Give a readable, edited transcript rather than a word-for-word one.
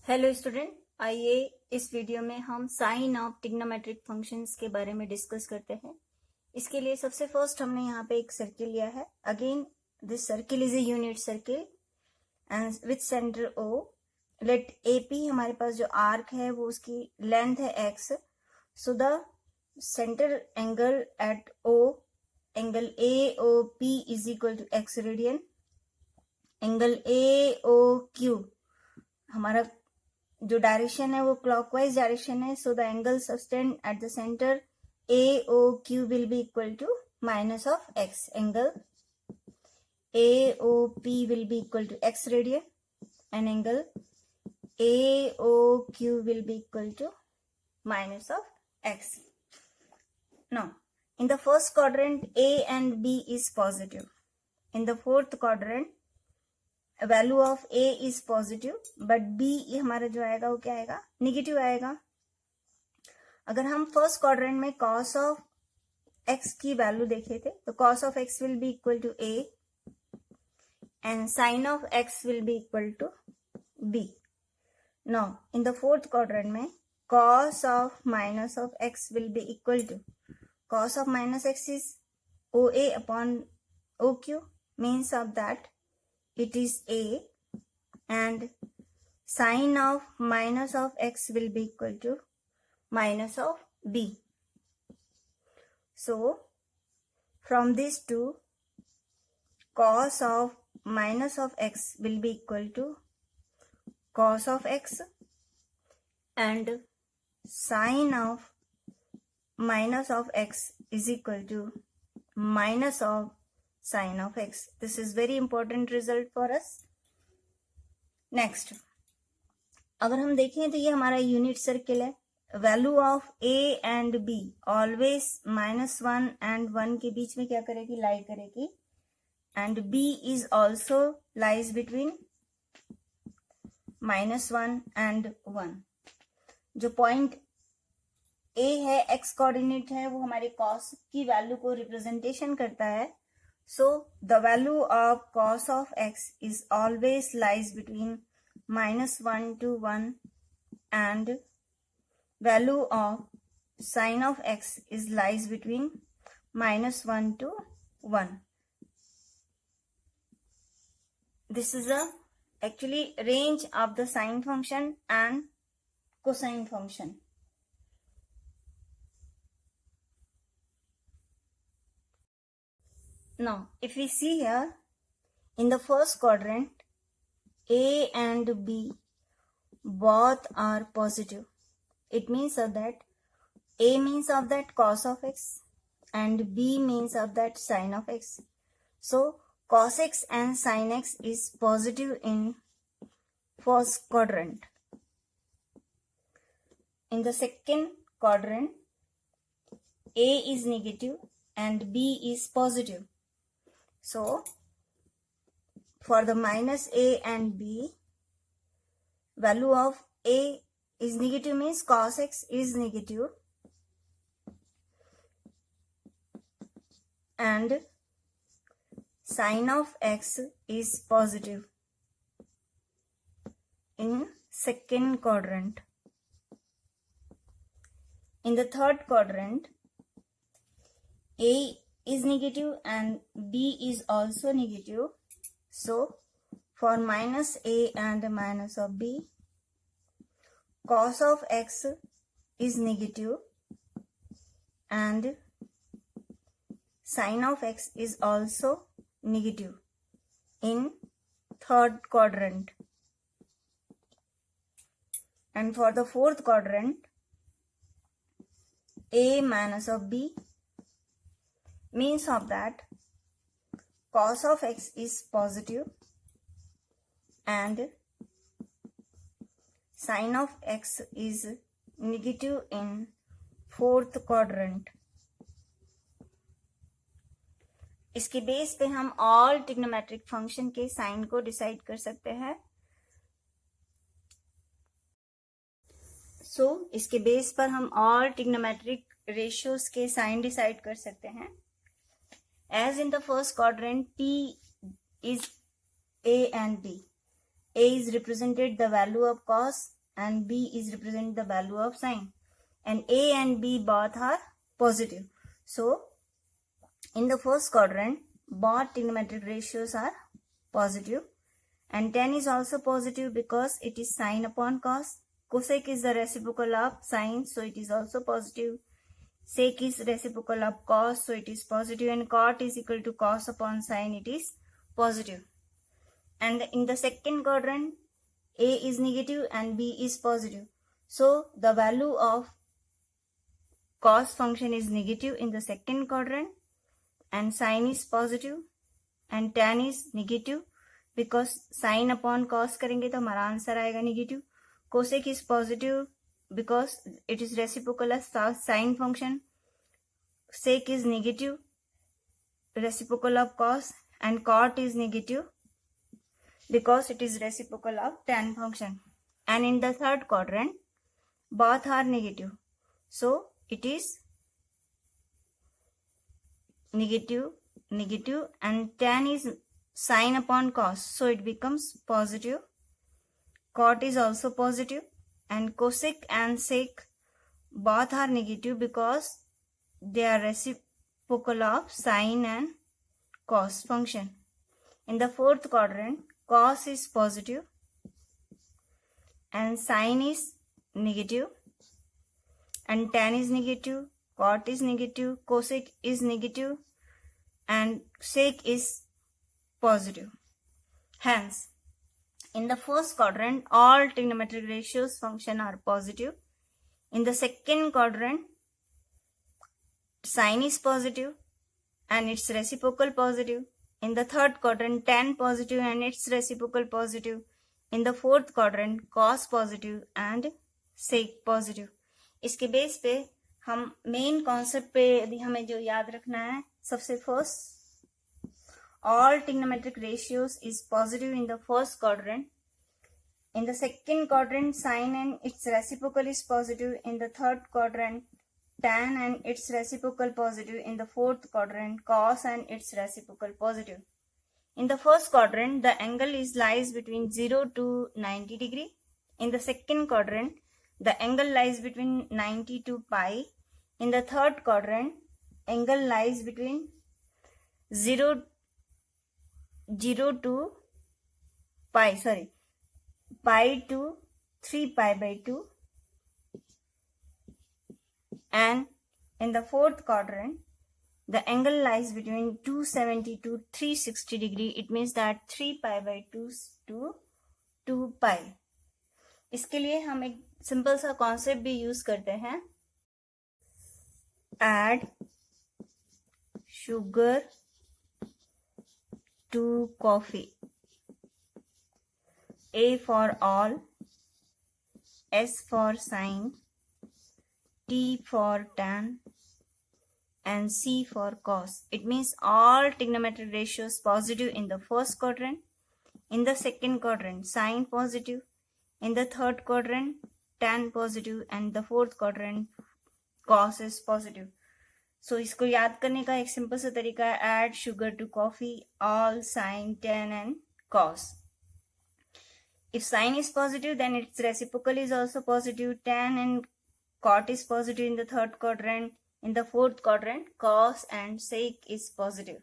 Hello student, आइए इस video में हम साइन ऑफ ट्रिग्नोमेट्रिक फंक्शंस के बारे में डिस्कस करते हैं। इसके लिए सबसे फर्स्ट हमने यहाँ पे एक सर्किल लिया है। Again this circle is a unit circle and with centre O. Let A P, हमारे पास जो आर्क है वो उसकी लेंथ है X. So the centre angle at O, angle A O P is equal to X radian. Angle A O Q, हमारा जो direction है वो क्लॉकवाइज डायरेक्शन है। So the angle subtended at the centre A O Q will be equal to minus of x. Angle A O P will be equal to X radian and angle A O Q will be equal to minus of x. Now, in the first quadrant, A and B is positive. In the fourth quadrant, value of A is positive, but B हमारा जो आएगा वो क्या आएगा, negative आएगा। अगर हम first quadrant में cos of x की वैल्यू देखे थे तो cos of x will be equal to A and sin of x will be equal to B. Now, in the fourth quadrant में cos of minus of x will be equal to, cos of minus x is OA upon OQ, means of that it is A, and sin of minus of x will be equal to minus of B. So, from these two, cos of minus of x will be equal to cos of x and sin of minus of x is equal to minus of sin of x. This is very important result for us. Next, अगर हम देखें तो ये हमारा unit circle है। Value of a and b always -1 and 1 के बीच में क्या करेगी, लाई करेगी, and b is also lies between -1 and 1। जो पॉइंट A है, x कोऑर्डिनेट है, वो हमारे cos की वैल्यू को रिप्रेजेंटेशन करता है। So the value of cos of x is always lies between -1 to 1 and value of sin of x is lies between -1 to 1. This is a actually range of the sine function and cosine function. Now, if we see here, in the first quadrant, A and B both are positive. It means of that A means of that cos of x and B means of that sin of x. So, cos x and sin x is positive in first quadrant. In the second quadrant, A is negative and B is positive. So, for the minus A and B, value of A is negative means cos x is negative and sin of x is positive in second quadrant. In the third quadrant, A is negative and B is also negative. So, for minus A and minus of B, cos of x is negative and sin of x is also negative in third quadrant. And for the fourth quadrant, A minus of B means of that cos of x is positive and sin of x is negative in fourth quadrant. इसके base पे हम all trigonometric function के sign को decide कर सकते हैं। So इसके base पर हम ऑल ट्रिग्नोमेट्रिक रेशियोज के साइन डिसाइड कर सकते हैं. As in the first quadrant P is A and B. A is represented the value of cos and B is represented the value of sine, and A and B both are positive. So in the first quadrant both trigonometric ratios are positive, and tan is also positive because it is sine upon cos. Cosec is the reciprocal of sine, so it is also positive. Sec is reciprocal of cos, so it is positive, and cot is equal to cos upon sine, it is positive. And in the second quadrant A is negative and B is positive, so the value of cos function is negative in the second quadrant, and sine is positive, and tan is negative because sine upon cos करेंगे तो हमारा answer आएगा negative. Cosec is positive because it is reciprocal of sine function. Sec is negative, reciprocal of cos, and cot is negative because it is reciprocal of tan function. And in the third quadrant both are negative, so it is negative, negative, and tan is sine upon cos, so it becomes positive. Cot is also positive, and cosec and sec both are negative because they are reciprocal of sine and cos function. In the fourth quadrant cos is positive and sine is negative, and tan is negative, cot is negative, cosec is negative, and sec is positive. Hence, in the first quadrant all trigonometric ratios function are positive. In the second quadrant sine is positive and its reciprocal positive. In the third quadrant tan positive and its reciprocal positive. In the fourth quadrant cos positive and sec positive. इसके base पे हम main concept पे यदि हमें जो याद रखना है, सबसे first all trigonometric ratios is positive in the first quadrant. In the second quadrant sine and its reciprocal is positive. In the third quadrant tan and its reciprocal positive. In the fourth quadrant cos and its reciprocal positive. In the first quadrant the angle lies between 0 to 90 degree. In the second quadrant the angle lies between 90 to pi. In the third quadrant angle lies between 0 to pi to 3 pi by 2. And in the fourth quadrant the angle lies between 270 to 360 degree. It means that 3 pi by 2 to 2 pi. इसके लिए हम एक simple सा concept भी use करते हैं. Add sugar to coffee. A for all, S for sine, T for tan, and C for cos. It means all trigonometric ratios positive in the first quadrant. In the second quadrant sine positive. In the third quadrant tan positive, and the fourth quadrant cos is positive. So इसको याद करने का एक simple सा तरीका है add sugar to coffee, all sine, tan and cos. If sine is positive then its reciprocal is also positive. Tan and cot is positive in the third quadrant. In the fourth quadrant cos and sec is positive.